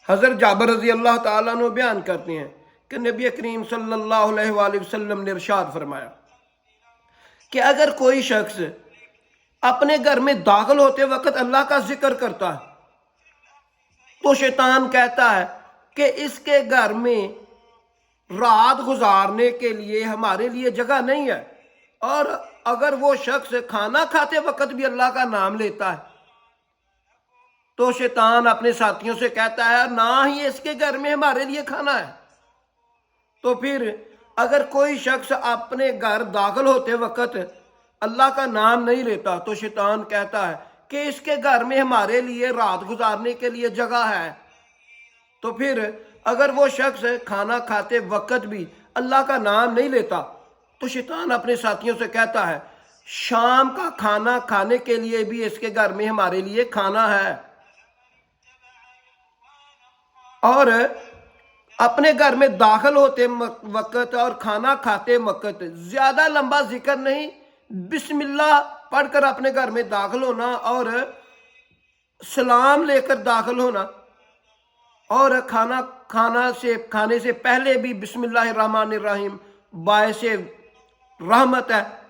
حضرت جابر رضی اللہ تعالیٰ عنہ بیان کرتے ہیں کہ نبی کریم صلی اللہ علیہ وآلہ وسلم نے ارشاد فرمایا کہ اگر کوئی شخص اپنے گھر میں داخل ہوتے وقت اللہ کا ذکر کرتا ہے تو شیطان کہتا ہے کہ اس کے گھر میں رات گزارنے کے لیے ہمارے لیے جگہ نہیں ہے، اور اگر وہ شخص کھانا کھاتے وقت بھی اللہ کا نام لیتا ہے تو شیطان اپنے ساتھیوں سے کہتا ہے نہ ہی اس کے گھر میں ہمارے لیے کھانا ہے۔ تو پھر اگر کوئی شخص اپنے گھر داخل ہوتے وقت اللہ کا نام نہیں لیتا تو شیطان کہتا ہے کہ اس کے گھر میں ہمارے لیے رات گزارنے کے لیے جگہ ہے۔ تو پھر اگر وہ شخص کھانا کھاتے وقت بھی اللہ کا نام نہیں لیتا تو شیطان اپنے ساتھیوں سے کہتا ہے شام کا کھانا کھانے کے لیے بھی اس کے گھر میں ہمارے لیے کھانا ہے۔ اور اپنے گھر میں داخل ہوتے وقت اور کھانا کھاتے وقت زیادہ لمبا ذکر نہیں، بسم اللہ پڑھ کر اپنے گھر میں داخل ہونا اور سلام لے کر داخل ہونا، اور کھانے سے پہلے بھی بسم اللہ الرحمن الرحیم باعث رحمت ہے۔